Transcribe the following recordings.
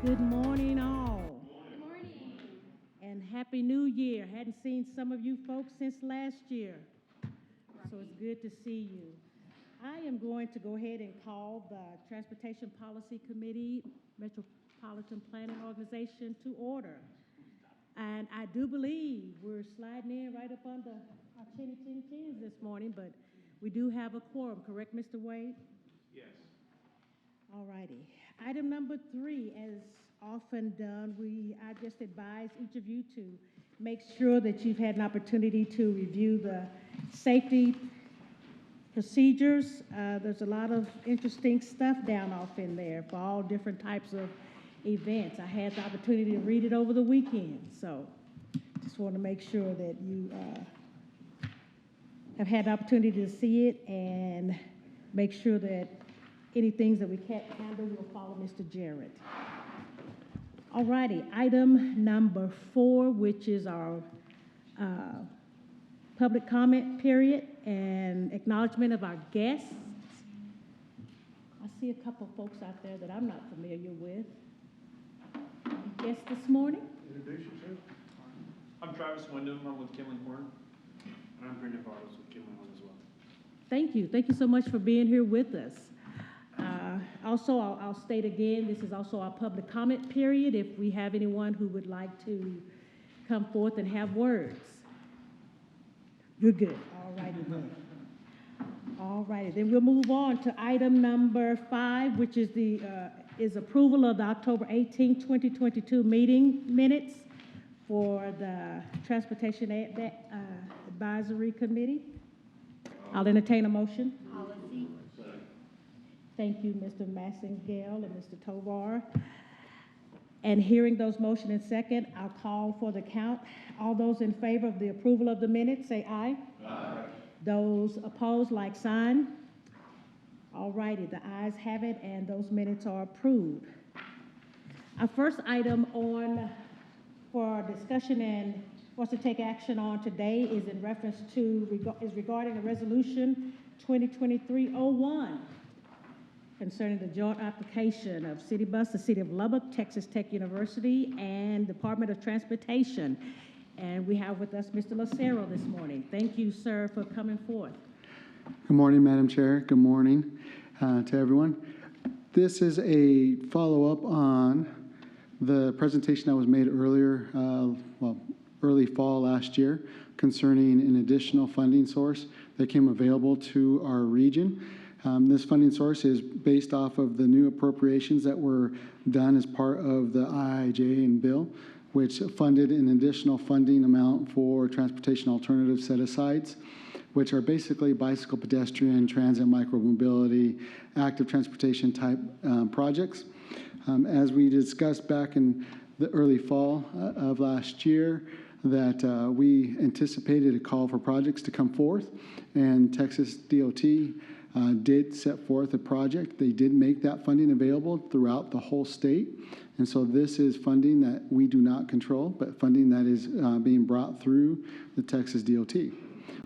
Good morning, all. Good morning. And Happy New Year. Hadn't seen some of you folks since last year, so it's good to see you. I am going to go ahead and call the Transportation Policy Committee, Metropolitan Planning Organization to order. And I do believe we're sliding in right up under our chins this morning, but we do have a quorum, correct, Mr. Wade? Yes. All righty. Item number 3, as often done, I just advise each of you to make sure that you've had an opportunity to review the safety procedures. There's a lot of interesting stuff down off in there for all different types of events. I had the opportunity to read it over the weekend, so just want to make sure that you have had the opportunity to see it and make sure that any things that we can't handle, we'll follow Mr. Jarrett. All righty, item number 4, which is our public comment period and acknowledgement of our guests. I see a couple folks out there that I'm not familiar with. Guests this morning? Introduce yourself. I'm Travis Wyndham. I'm with Kinley Horn. And I'm Brendan Bartles with Kinley Horn as well. Thank you. Thank you so much for being here with us. Also, I'll state again, this is also our public comment period if we have anyone who would like to come forth and have words. You're good. All righty then. All righty. Then we'll move on to item number 5, which is the approval of the October 18, 2022 meeting minutes for the Transportation Advisory Committee. I'll entertain a motion. Policy. Thank you, Mr. Massengale and Mr. Tovar. And hearing those motion in second, I'll call for the count. All those in favor of the approval of the minutes, say aye. Aye. Those opposed, like sign. All righty, the ayes have it, and those minutes are approved. Our first item for discussion and for us to take action on today is in reference to, is regarding the resolution 2023-01 concerning the joint application of Citibus, the City of Lubbock, Texas Tech University, and Department of Transportation. And we have with us Mr. Lucero this morning. Thank you, sir, for coming forth. Good morning, Madam Chair. Good morning to everyone. This is a follow-up on the presentation that was made earlier, early fall last year, concerning an additional funding source that came available to our region. This funding source is based off of the new appropriations that were done as part of the IIJA and bill, which funded an additional funding amount for transportation alternative set-asides, which are basically bicycle, pedestrian, transit, micromobility, active transportation type projects. As we discussed back in the early fall of last year, that we anticipated a call for projects to come forth, and TxDOT did set forth a project. They did make that funding available throughout the whole state. And so this is funding that we do not control, but funding that is being brought through the TxDOT.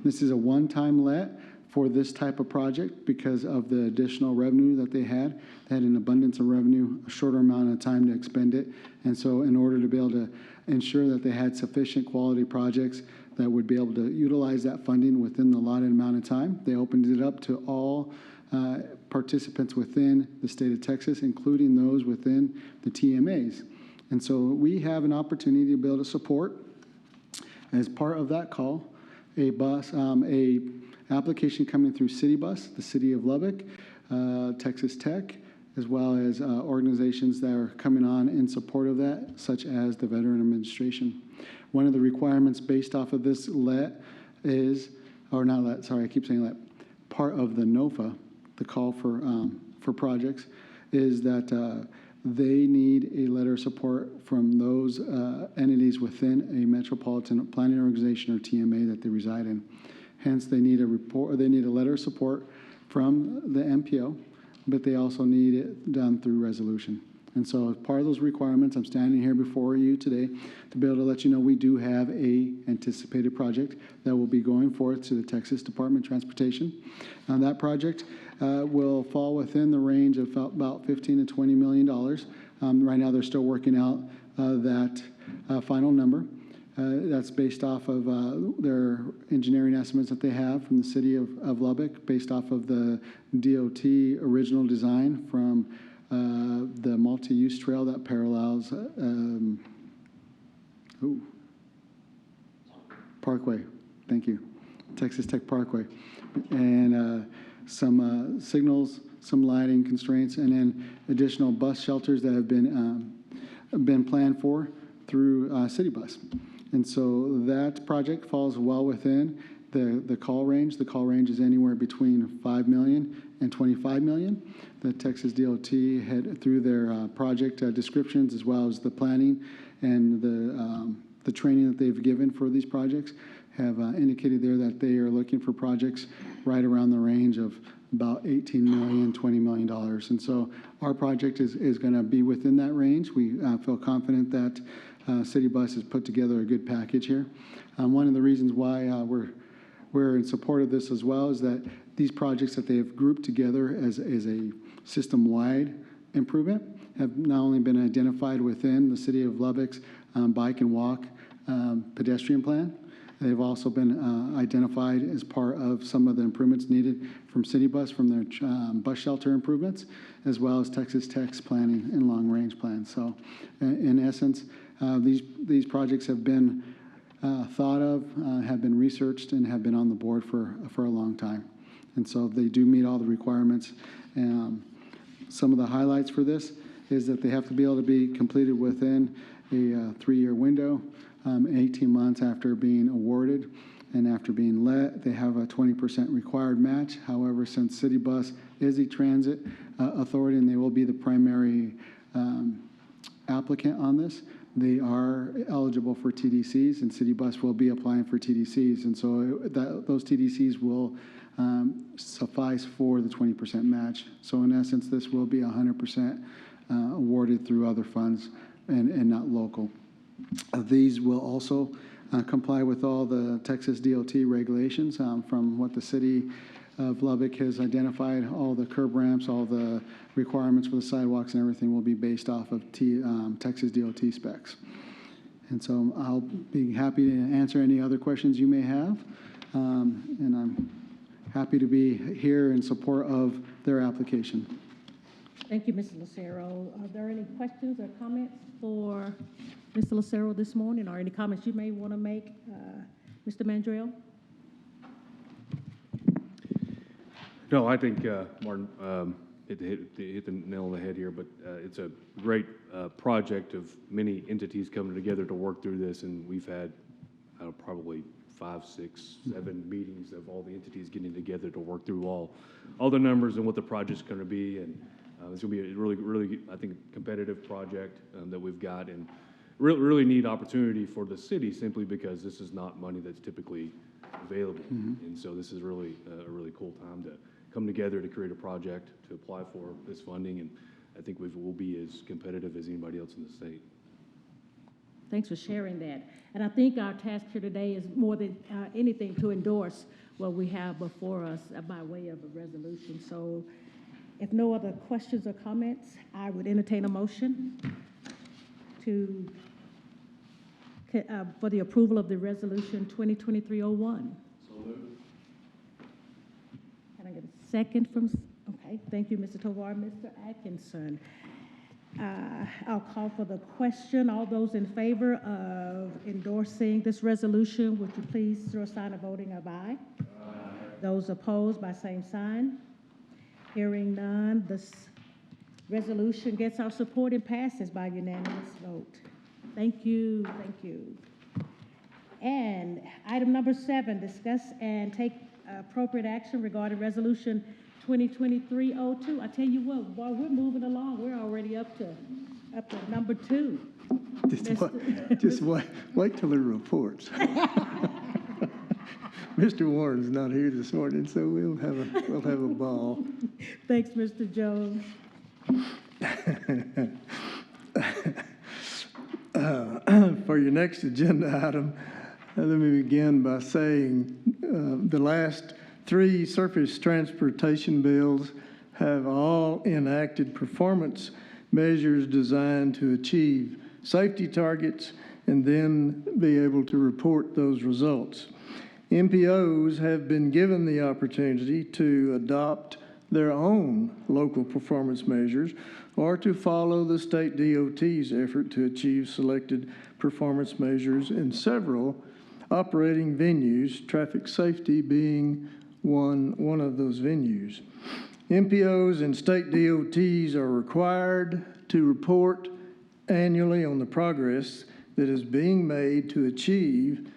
This is a one-time let for this type of project because of the additional revenue that they had. They had an abundance of revenue, a shorter amount of time to expend it. And so in order to be able to ensure that they had sufficient quality projects that would be able to utilize that funding within the allotted amount of time, they opened it up to all participants within the state of Texas, including those within the TMAs. And so we have an opportunity to be able to support, as part of that call, a application coming through Citibus, the City of Lubbock, Texas Tech, as well as organizations that are coming on in support of that, such as the Veteran Administration. One of the requirements based off of this let is, or not let, sorry, I keep saying let, part of the NOFA, the call for projects, is that they need a letter of support from those entities within a metropolitan planning organization or TMA that they reside in. Hence, they need a report, or they need a letter of support from the MPO, but they also need it done through resolution. And so as part of those requirements, I'm standing here before you today to be able to let you know we do have a anticipated project that will be going forth to the Texas Department of Transportation. That project will fall within the range of about $15 to $20 million. Right now, they're still working out that final number. That's based off of their engineering estimates that they have from the City of Lubbock, based off of the DOT original design from the multi-use trail that parallels Parkway. Thank you. Texas Tech Parkway. And some signals, some lighting constraints, and then additional bus shelters that have been planned for through Citibus. And so that project falls well within the call range. The call range is anywhere between $5 million and $25 million. The Texas DOT had, through their project descriptions, as well as the planning and the training that they've given for these projects, have indicated there that they are looking for projects right around the range of about $18 million, $20 million. And so our project is going to be within that range. We feel confident that Citibus has put together a good package here. One of the reasons why we're in support of this as well is that these projects that they have grouped together as a system-wide improvement have not only been identified within the City of Lubbock's bike and walk pedestrian plan, they've also been identified as part of some of the improvements needed from Citibus, from their bus shelter improvements, as well as Texas Tech's planning and long-range plans. So in essence, these projects have been thought of, have been researched, and have been on the board for a long time. And so they do meet all the requirements. Some of the highlights for this is that they have to be able to be completed within a 3-year window, 18 months after being awarded and after being let. They have a 20% required match. However, since Citibus is a transit authority and they will be the primary applicant on this, they are eligible for TDCs, and Citibus will be applying for TDCs. And so those TDCs will suffice for the 20% match. So in essence, this will be 100% awarded through other funds and not local. These will also comply with all the Texas DOT regulations from what the City of Lubbock has identified. All the curb ramps, all the requirements for the sidewalks and everything will be based off of Texas DOT specs. And so I'll be happy to answer any other questions you may have. And I'm happy to be here in support of their application. Thank you, Mr. Lucero. Are there any questions or comments for Mr. Lucero this morning, or any comments you may want to make, Mr. Mandrell? No, I think Martin hit the nail on the head here, but it's a great project of many entities coming together to work through this, and we've had probably 5, 6, 7 meetings of all the entities getting together to work through all the numbers and what the project's going to be, and it's going to be a really, I think, competitive project that we've got, and really neat opportunity for the city, simply because this is not money that's typically available, and so this is really a really cool time to come together to create a project, to apply for this funding, and I think we'll be as competitive as anybody else in the state. Thanks for sharing that. And I think our task here today is more than anything to endorse what we have before us by way of a resolution. So if no other questions or comments, I would entertain a motion for the approval of the resolution 2023-01. So moved. Can I get a second from, okay, thank you, Mr. Tovar. Mr. Atkinson. I'll call for the question. All those in favor of endorsing this resolution, would you please throw a sign of voting of aye? Aye. Those opposed by same sign. Hearing none, this resolution gets our support and passes by unanimous vote. Thank you, thank you. And item number 7, discuss and take appropriate action regarding resolution 2023-02. I tell you what, while we're moving along, we're already up to number 2. Just wait till it reports. Mr. Warren's not here this morning, so we'll have a ball. Thanks, Mr. Jones. For your next agenda item, let me begin by saying the last 3 surface transportation bills have all enacted performance measures designed to achieve safety targets and then be able to report those results. MPOs have been given the opportunity to adopt their own local performance measures or to follow the state DOT's effort to achieve selected performance measures in several operating venues, traffic safety being one of those venues. MPOs and state DOTs are required to report annually on the progress that is being made to achieve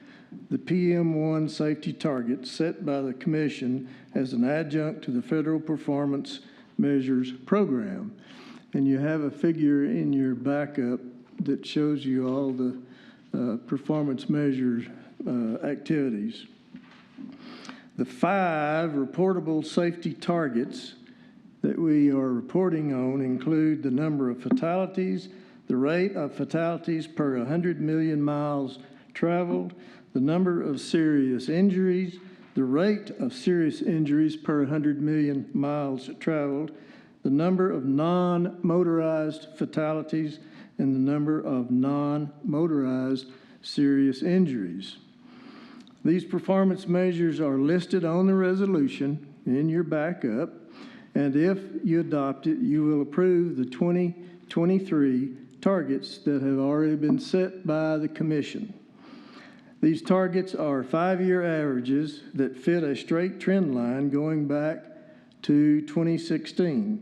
the PM1 safety targets set by the Commission as an adjunct to the Federal Performance Measures Program. And you have a figure in your backup that shows you all the performance measures activities. The 5 reportable safety targets that we are reporting on include the number of fatalities, the rate of fatalities per 100 million miles traveled, the number of serious injuries, the rate of serious injuries per 100 million miles traveled, the number of non-motorized fatalities, and the number of non-motorized serious injuries. These performance measures are listed on the resolution in your backup, and if you adopt it, you will approve the 2023 targets that have already been set by the Commission. These targets are 5-year averages that fit a straight trend line going back to 2016.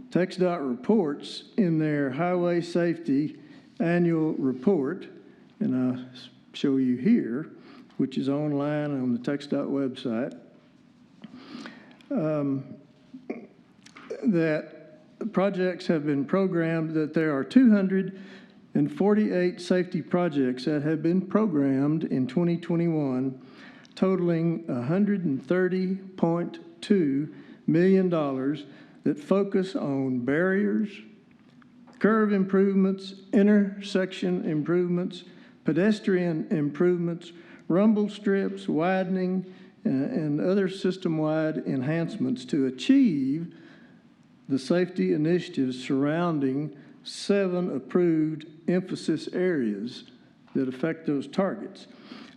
TxDOT reports in their Highway Safety Annual Report, and I'll show you here, which is online on the TxDOT website, that projects have been programmed, that there are 248 safety projects that have been programmed in 2021, totaling $130.2 million that focus on barriers, curve improvements, intersection improvements, pedestrian improvements, rumble strips, widening, and other system-wide enhancements to achieve the safety initiatives surrounding 7 approved emphasis areas that affect those targets.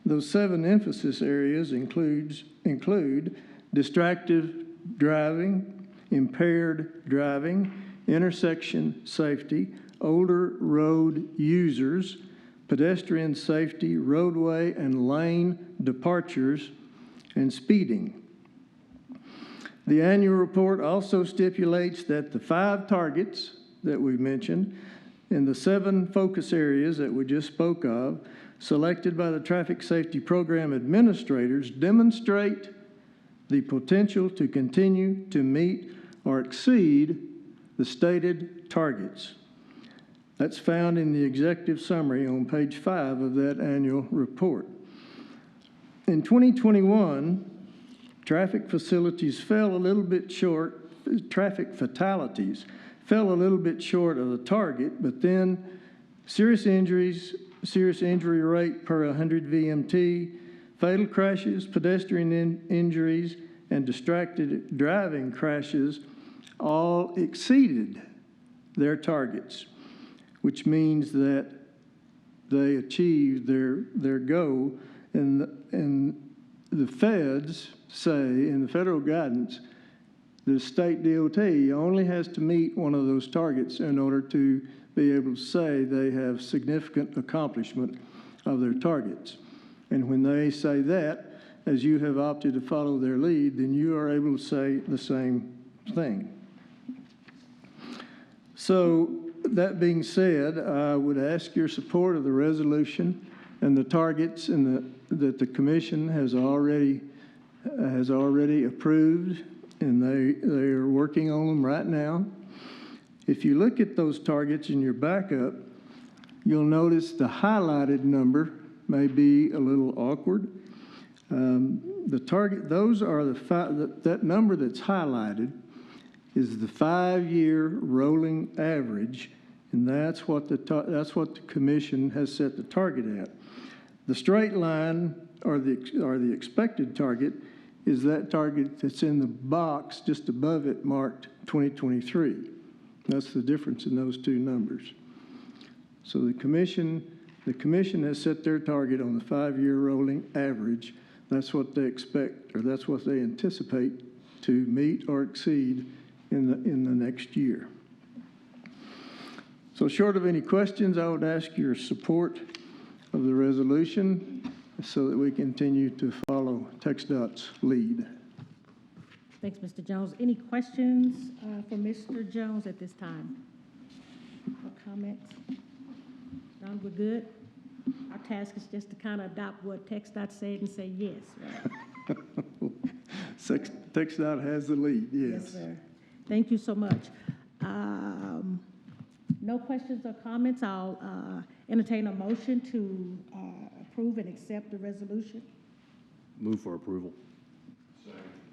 Those 7 emphasis areas include distracted driving, impaired driving, intersection safety, older road users, pedestrian safety, roadway and lane departures, and speeding. The annual report also stipulates that the 5 targets that we mentioned and the 7 focus areas that we just spoke of, selected by the Traffic Safety Program administrators, demonstrate the potential to continue to meet or exceed the stated targets. That's found in the executive summary on page 5 of that annual report. In 2021, traffic fatalities fell a little bit short of the target, but then serious injury rate per 100 VMT, fatal crashes, pedestrian injuries, and distracted driving crashes all exceeded their targets, which means that they achieved their goal. And the feds say, in the federal guidance, the state DOT only has to meet one of those targets in order to be able to say they have significant accomplishment of their targets. And when they say that, as you have opted to follow their lead, then you are able to say the same thing. So that being said, I would ask your support of the resolution and the targets that the Commission has already approved, and they are working on them right now. If you look at those targets in your backup, you'll notice the highlighted number may be a little awkward. The target, those are that number that's highlighted is the 5-year rolling average, and that's what the commission has set the target at. The straight line, or the expected target, is that target that's in the box just above it marked 2023. That's the difference in those two numbers. So the commission has set their target on the 5-year rolling average. That's what they expect, or that's what they anticipate to meet or exceed in the next year. So short of any questions, I would ask your support of the resolution so that we continue to follow TxDOT's lead. Thanks, Mr. Jones. Any questions for Mr. Jones at this time? Or comments? None, we're good? Our task is just to kind of adopt what TxDOT said and say yes, right? TxDOT has the lead, yes. Yes, sir. Thank you so much. No questions or comments. I'll entertain a motion to approve and accept the resolution. Move for approval.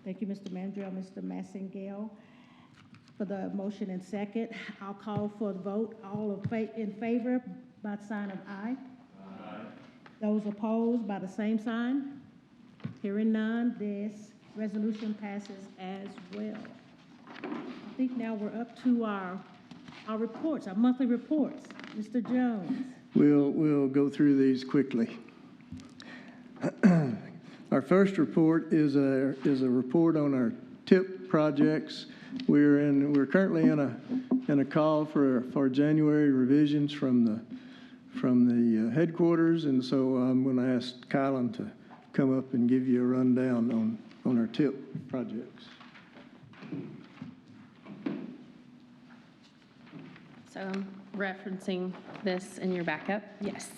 Thank you, Mr. Mandrell, Mr. Massengale, for the motion and second. I'll call for the vote. All in favor by the sign of aye. Aye. Those opposed by the same sign. Hearing none, this resolution passes as well. I think now we're up to our reports, our monthly reports. Mr. Jones. We'll go through these quickly. Our first report is a report on our TIP projects. We're currently in a call for January revisions from the headquarters, and so I'm going to ask Kylan to come up and give you a rundown on our TIP projects. So I'm referencing this in your backup. Yes.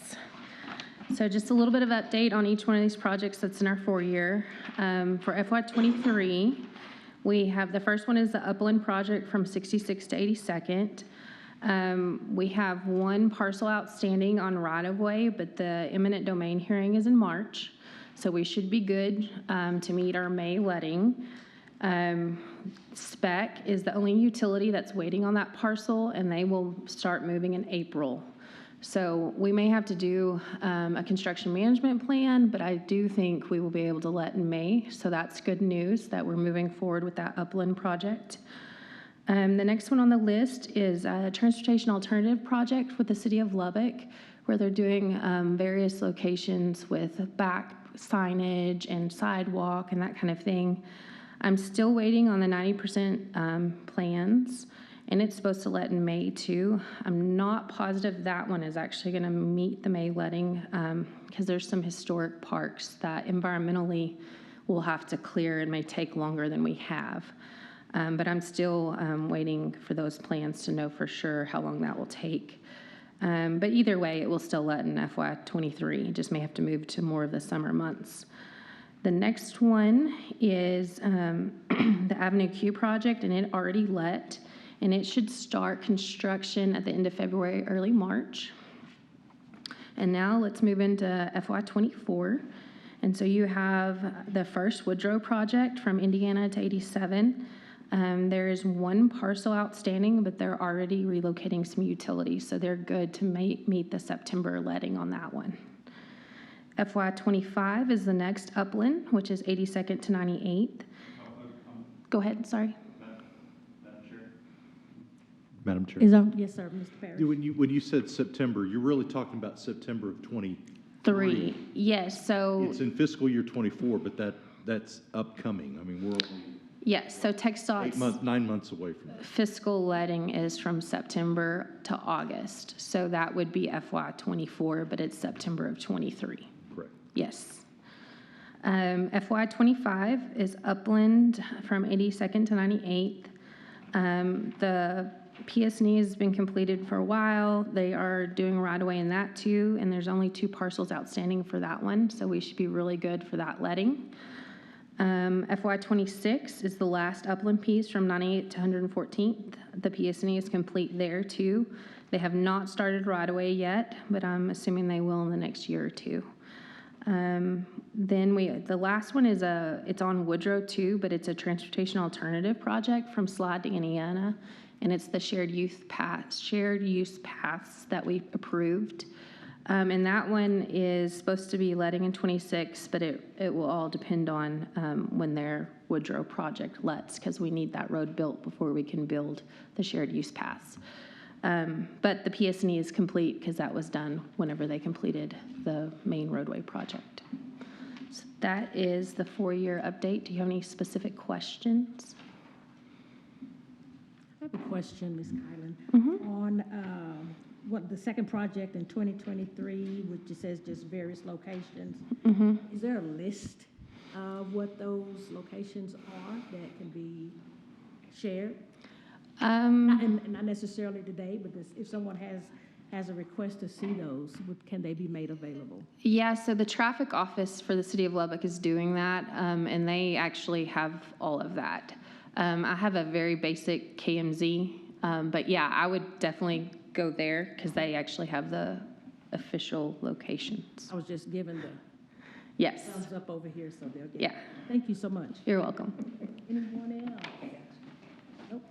So just a little bit of update on each one of these projects that's in our 4-year. For FY23, we have the first one is the Upland project from 66 to 82nd. We have one parcel outstanding on right-of-way, but the eminent domain hearing is in March. So we should be good to meet our May letting. Spec is the only utility that's waiting on that parcel, and they will start moving in April. So we may have to do a construction management plan, but I do think we will be able to let in May. So that's good news that we're moving forward with that Upland project. The next one on the list is a transportation alternative project with the City of Lubbock, where they're doing various locations with back signage and sidewalk and that kind of thing. I'm still waiting on the 90% plans, and it's supposed to let in May too. I'm not positive that one is actually going to meet the May letting because there's some historic parks that environmentally we'll have to clear and may take longer than we have. But I'm still waiting for those plans to know for sure how long that will take. But either way, it will still let in FY23. It just may have to move to more of the summer months. The next one is the Avenue Q project, and it already let, and it should start construction at the end of February, early March. And now let's move into FY24. And so you have the first Woodrow project from Indiana to 87. There is one parcel outstanding, but they're already relocating some utilities, so they're good to meet the September letting on that one. FY25 is the next Upland, which is 82nd to 98th. Go ahead, sorry. Madam Chair. Yes, sir, Mr. Parrish. When you said September, you're really talking about September of 23. Yes, so. It's in fiscal year 24, but that's upcoming. I mean, we're only Yes, so TxDOT's 9 months away from that. fiscal letting is from September to August. So that would be FY24, but it's September of 23. Correct. Yes. FY25 is Upland from 82nd to 98th. The PS&E has been completed for a while. They are doing right-of-way in that too, and there's only 2 parcels outstanding for that one, so we should be really good for that letting. FY26 is the last Upland piece from 98th to 114th. The PS&E is complete there too. They have not started right-of-way yet, but I'm assuming they will in the next year or two. Then the last one is it's on Woodrow too, but it's a transportation alternative project from Slide to Indiana. And it's the shared use paths that we approved. And that one is supposed to be letting in 26, but it will all depend on when their Woodrow project lets, because we need that road built before we can build the shared use paths. But the PS&E is complete because that was done whenever they completed the main roadway project. So that is the 4-year update. Do you have any specific questions? I have a question, Ms. Kylan. Mm-hmm. On what the second project in 2023, which it says just various locations, Mm-hmm. is there a list of what those locations are that can be shared? Not necessarily today, but if someone has a request to see those, can they be made available? Yeah, so the traffic office for the City of Lubbock is doing that, and they actually have all of that. I have a very basic KMZ, but yeah, I would definitely go there because they actually have the official locations. I was just given the Yes, thumbs up over here, so they'll get yeah, it. Thank you so much. you're welcome. Anyone else? Nope.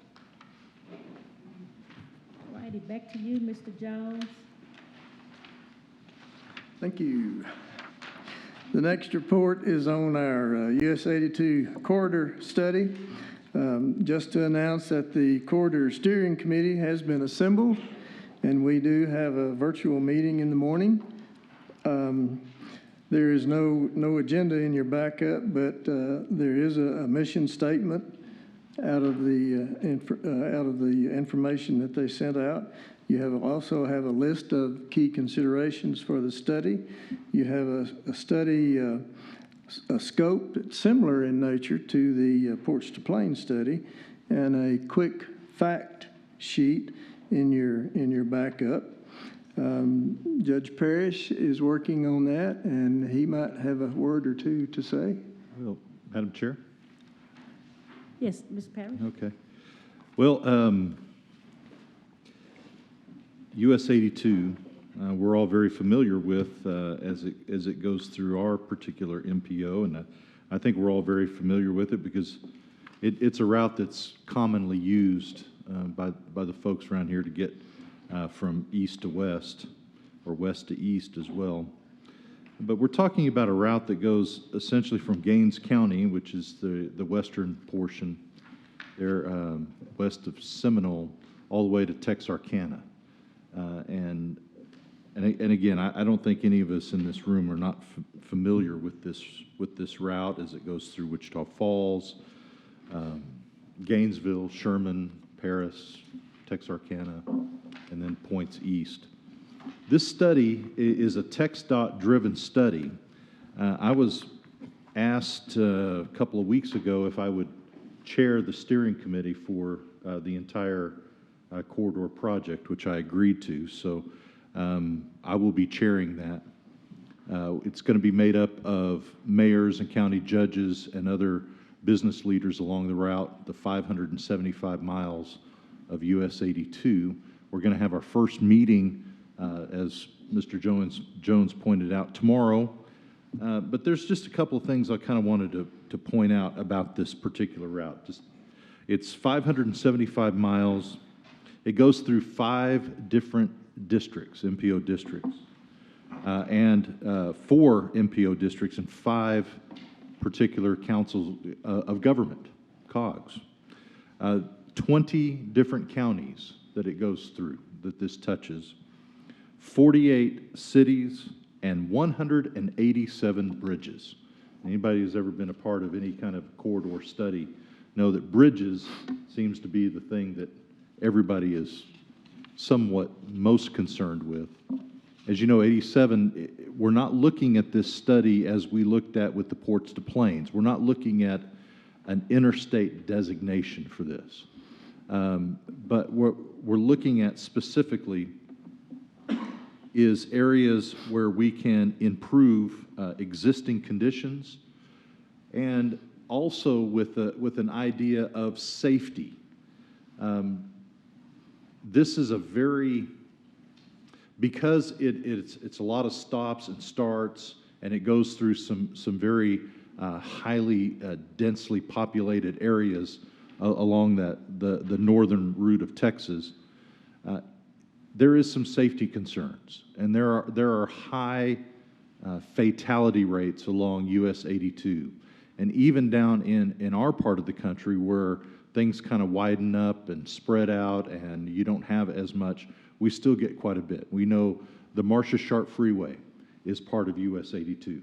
All righty, back to you, Mr. Jones. Thank you. The next report is on our US 82 corridor study. Just to announce that the corridor steering committee has been assembled, and we do have a virtual meeting in the morning. There is no agenda in your backup, but there is a mission statement out of the information that they sent out. You also have a list of key considerations for the study. You have a study, a scope that's similar in nature to the Porch to Plains study, and a quick fact sheet in your backup. Judge Parrish is working on that, and he might have a word or two to say. Well, Madam Chair? Yes, Ms. Parrish? Okay. Well, US 82, we're all very familiar with as it goes through our particular MPO, and I think we're all very familiar with it because it's a route that's commonly used by the folks around here to get from east to west, or west to east as well. But we're talking about a route that goes essentially from Gaines County, which is the western portion, there west of Seminole, all the way to Texarkana. And again, I don't think any of us in this room are not familiar with this route as it goes through Wichita Falls, Gainesville, Sherman, Paris, Texarkana, and then points east. This study is a TxDOT-driven study. I was asked a couple of weeks ago if I would chair the steering committee for the entire corridor project, which I agreed to. So I will be chairing that. It's going to be made up of mayors and county judges and other business leaders along the route, the 575 miles of US 82. We're going to have our first meeting, as Mr. Jones pointed out, tomorrow. But there's just a couple of things I kind of wanted to point out about this particular route. It's 575 miles. It goes through 5 different districts, MPO districts, and 4 MPO districts and 5 particular councils of government, COGS. 20 different counties that it goes through, that this touches, 48 cities, and 187 bridges. Anybody who's ever been a part of any kind of corridor study know that bridges seems to be the thing that everybody is somewhat most concerned with. As you know, 87, we're not looking at this study as we looked at with the Ports to Plains. We're not looking at an interstate designation for this. But we're looking at specifically is areas where we can improve existing conditions, and also with an idea of safety. This is a very, because it's a lot of stops and starts, and it goes through some very highly densely populated areas along the northern route of Texas. There is some safety concerns, and there are high fatality rates along US 82. And even down in our part of the country where things kind of widen up and spread out and you don't have as much, we still get quite a bit. We know the Marcia Sharp Freeway is part of US 82.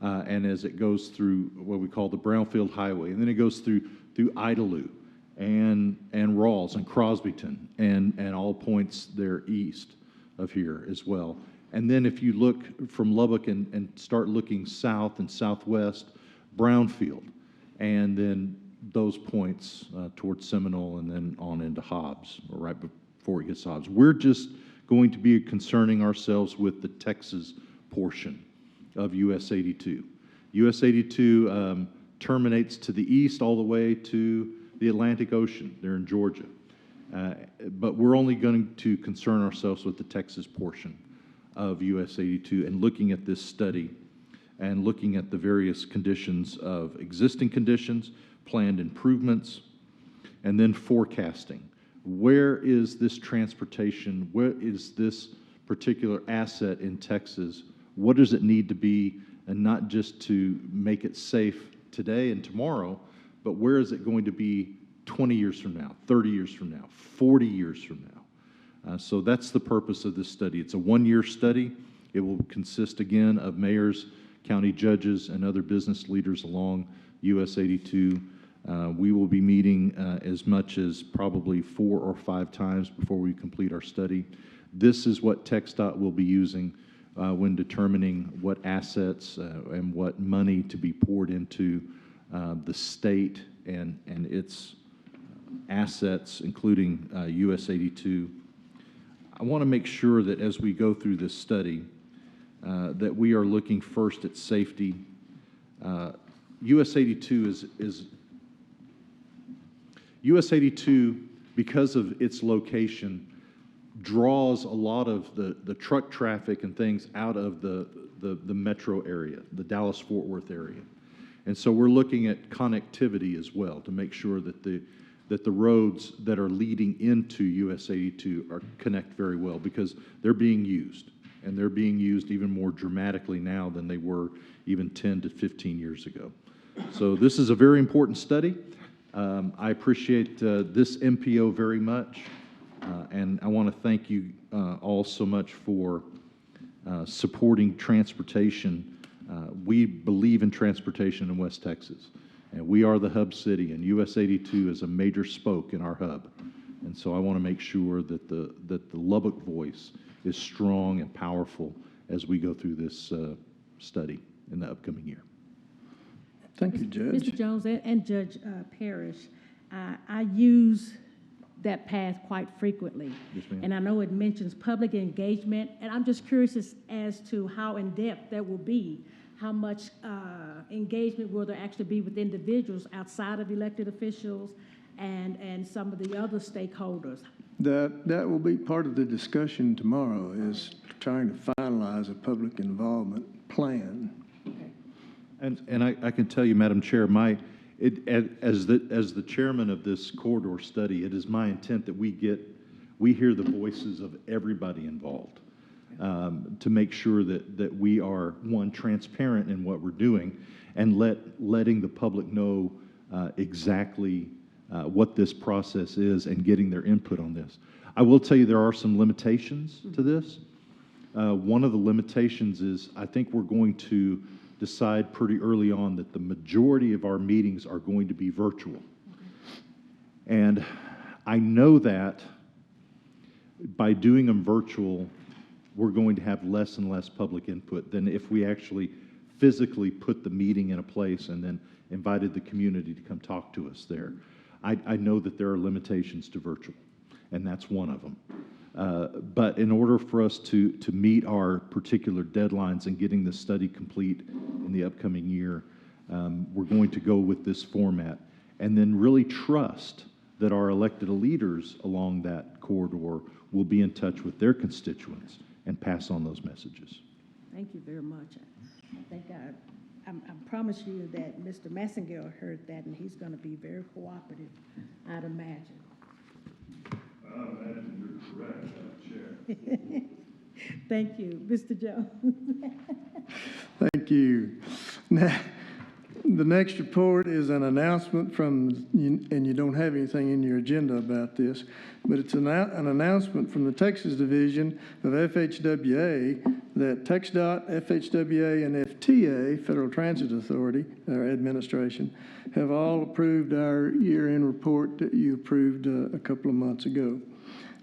And as it goes through what we call the Brownfield Highway, and then it goes through Idalou and Rawls and Crosbyton and all points there east of here as well. And then if you look from Lubbock and start looking south and southwest, Brownfield, and then those points towards Seminole and then on into Hobbs, or right before it gets to Hobbs. We're just going to be concerning ourselves with the Texas portion of US 82. US 82 terminates to the east all the way to the Atlantic Ocean. They're in Georgia. But we're only going to concern ourselves with the Texas portion of US 82 and looking at this study and looking at the various conditions of existing conditions, planned improvements, and then forecasting. Where is this transportation? Where is this particular asset in Texas? What does it need to be, and not just to make it safe today and tomorrow, but where is it going to be 20 years from now, 30 years from now, 40 years from now? So that's the purpose of this study. It's a one-year study. It will consist, again, of mayors, county judges, and other business leaders along US 82. We will be meeting as much as probably 4 or 5 times before we complete our study. This is what TxDOT will be using when determining what assets and what money to be poured into the state and its assets, including US 82. I want to make sure that as we go through this study, that we are looking first at safety. US 82 is US 82, because of its location, draws a lot of the truck traffic and things out of the metro area, the Dallas-Fort Worth area. And so we're looking at connectivity as well to make sure that the roads that are leading into US 82 connect very well, because they're being used, and they're being used even more dramatically now than they were even 10 to 15 years ago. So this is a very important study. I appreciate this MPO very much, and I want to thank you all so much for supporting transportation. We believe in transportation in West Texas, and we are the hub city, and US 82 is a major spoke in our hub. And so I want to make sure that the Lubbock voice is strong and powerful as we go through this study in the upcoming year. Thank you, Judge. Mr. Jones and Judge Parrish, I use that path quite frequently. Yes, ma'am. And I know it mentions public engagement, and I'm just curious as to how in-depth that will be. How much engagement will there actually be with individuals outside of elected officials and some of the other stakeholders? That will be part of the discussion tomorrow, is trying to finalize a public involvement plan. And I can tell you, Madam Chair, as the chairman of this corridor study, it is my intent that we hear the voices of everybody involved, to make sure that we are, one, transparent in what we're doing, and letting the public know exactly what this process is and getting their input on this. I will tell you there are some limitations to this. One of the limitations is I think we're going to decide pretty early on that the majority of our meetings are going to be virtual. And I know that by doing them virtual, we're going to have less and less public input than if we actually physically put the meeting in a place and then invited the community to come talk to us there. I know that there are limitations to virtual, and that's one of them. But in order for us to meet our particular deadlines and getting the study complete in the upcoming year, we're going to go with this format and then really trust that our elected leaders along that corridor will be in touch with their constituents and pass on those messages. Thank you very much. I think I promise you that Mr. Massengill heard that, and he's going to be very cooperative, I'd imagine. I imagine you're correct, Madam Chair. Thank you. Mr. Jones? Thank you. Now, the next report is an announcement from, and you don't have anything in your agenda about this, but it's an announcement from the Texas Division of FHWA that TxDOT, FHWA, and FTA, Federal Transit Authority, or Administration, have all approved our year-end report that you approved a couple of months ago.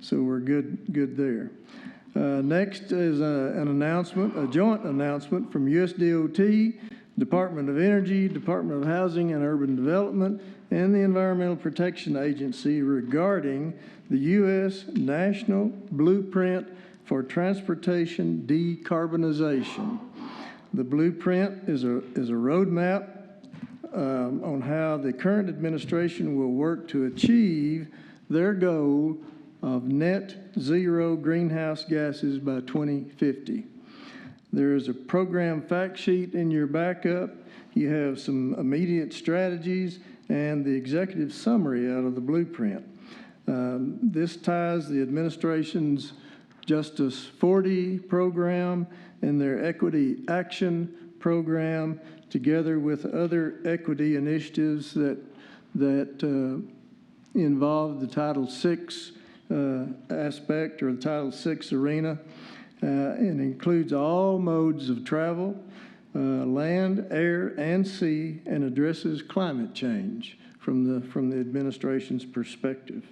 So we're good there. Next is an announcement, a joint announcement from USDOT, Department of Energy, Department of Housing and Urban Development, and the Environmental Protection Agency regarding the U.S. National Blueprint for Transportation Decarbonization. The blueprint is a roadmap on how the current administration will work to achieve their goal of net zero greenhouse gases by 2050. There is a program fact sheet in your backup. You have some immediate strategies and the executive summary out of the blueprint. This ties the administration's Justice 40 program and their Equity Action program together with other equity initiatives that involve the Title VI aspect or the Title VI arena. And includes all modes of travel, land, air, and sea, and addresses climate change from the administration's perspective.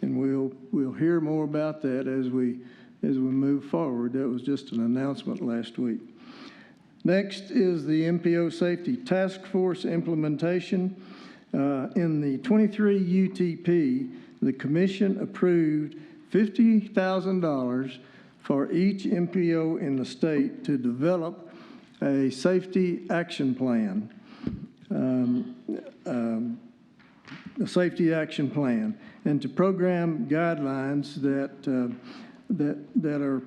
And we'll hear more about that as we move forward. That was just an announcement last week. Next is the MPO Safety Task Force implementation. In the 23 UTP, the Commission approved $50,000 for each MPO in the state to develop a safety action plan, and to program guidelines that are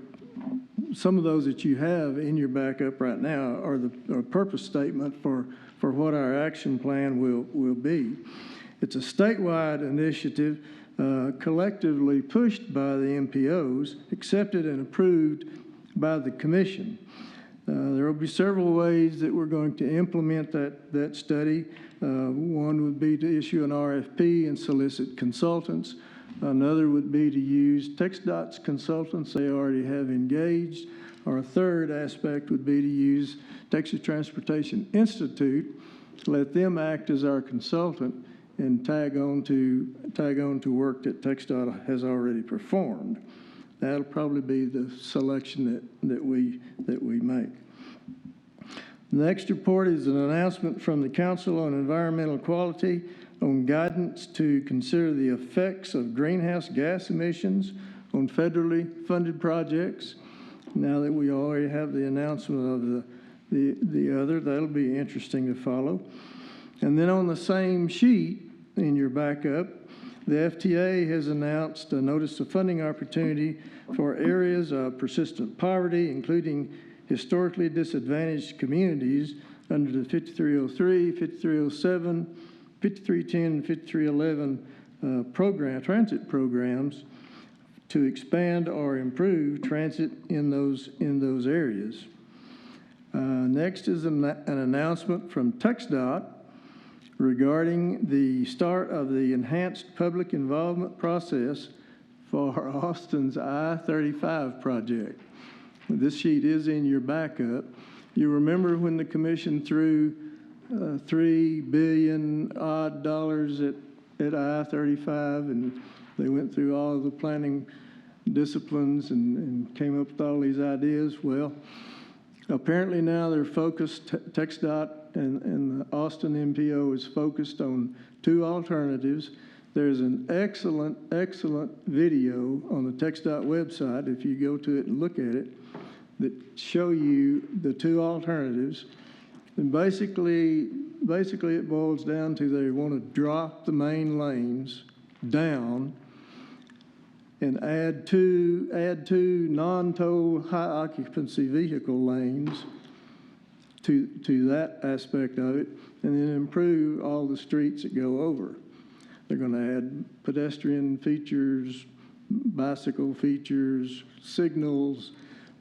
some of those that you have in your backup right now are the purpose statement for what our action plan will be. It's a statewide initiative collectively pushed by the MPOs, accepted and approved by the Commission. There will be several ways that we're going to implement that study. One would be to issue an RFP and solicit consultants. Another would be to use TxDOT's consultants they already have engaged. Or a third aspect would be to use Texas Transportation Institute, let them act as our consultant and tag on to work that TxDOT has already performed. That'll probably be the selection that we make. The next report is an announcement from the Council on Environmental Quality on guidance to consider the effects of greenhouse gas emissions on federally funded projects. Now that we already have the announcement of the other, that'll be interesting to follow. And then on the same sheet in your backup, the FTA has announced a notice of funding opportunity for areas of persistent poverty, including historically disadvantaged communities under the 5303, 5307, 5310, and 5311 transit programs to expand or improve transit in those areas. Next is an announcement from TxDOT regarding the start of the enhanced public involvement process for Austin's I-35 project. This sheet is in your backup. You remember when the Commission threw $3 billion odd at I-35, and they went through all of the planning disciplines and came up with all these ideas? Well, apparently now they're focused, TxDOT and the Austin MPO is focused on two alternatives. There's an excellent video on the TxDOT website, if you go to it and look at it, that show you the two alternatives. And basically it boils down to they want to drop the main lanes down and add two non-toll high occupancy vehicle lanes to that aspect of it, and then improve all the streets that go over. They're going to add pedestrian features, bicycle features, signals,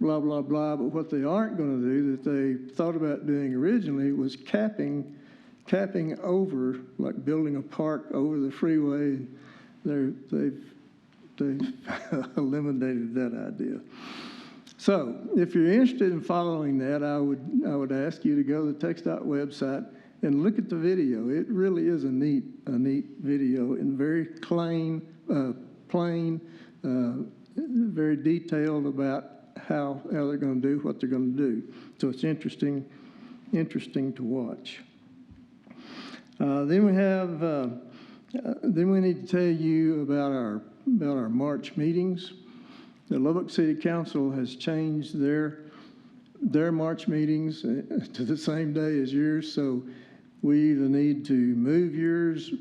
blah, blah, blah. But what they aren't going to do that they thought about doing originally was capping over, like building a park over the freeway. They've eliminated that idea. So if you're interested in following that, I would ask you to go to the TxDOT website and look at the video. It really is a neat video and very plain, very detailed about how they're going to do what they're going to do. So it's interesting to watch. Then we need to tell you about our March meetings. The Lubbock City Council has changed their March meetings to the same day as yours, so we either need to move yours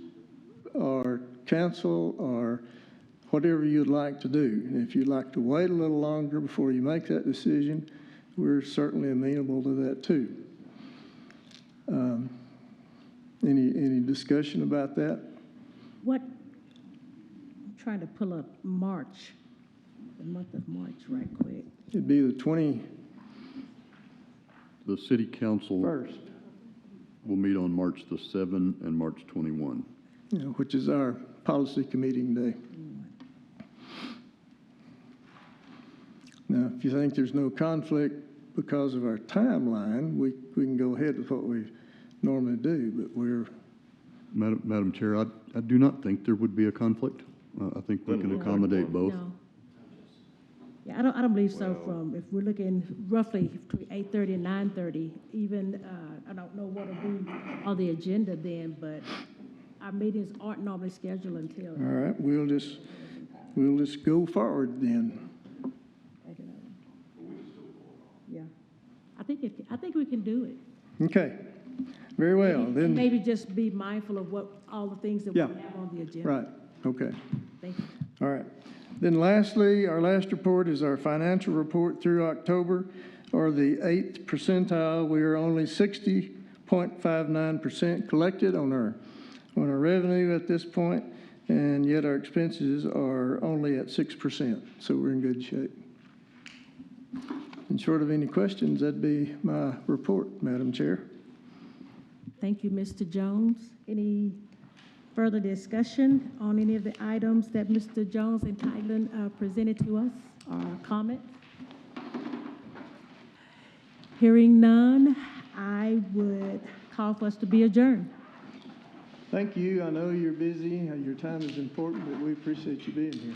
or cancel or whatever you'd like to do. And if you'd like to wait a little longer before you make that decision, we're certainly amenable to that too. Any discussion about that? I'm trying to pull up March, the month of March right quick. It'd be the 21st. The city council will meet on March the 7th and March 21. Which is our policy committee day. Now, if you think there's no conflict because of our timeline, we can go ahead with what we normally do, but Madam Chair, I do not think there would be a conflict. I think we can accommodate both. No. Yeah, I don't believe so. If we're looking roughly between 8:30 and 9:30, even, I don't know what will be on the agenda then, but our meetings aren't normally scheduled until. All right, we'll just go forward then. Yeah, I think we can do it. Okay, very well. And Then maybe just be mindful of all the things that we Yeah. have on the agenda. right. Okay. Thank you. All right. Then lastly, our last report is our financial report through October, or the 8th percentile. We are only 60.59% collected on our revenue at this point, and yet our expenses are only at 6%. So we're in good shape. And short of any questions, that'd be my report, Madam Chair. Thank you, Mr. Jones. Any further discussion on any of the items that Mr. Jones and Tylen presented to us, or comments? Hearing none, I would call for us to be adjourned. Thank you. I know you're busy. Your time is important, but we appreciate you being here.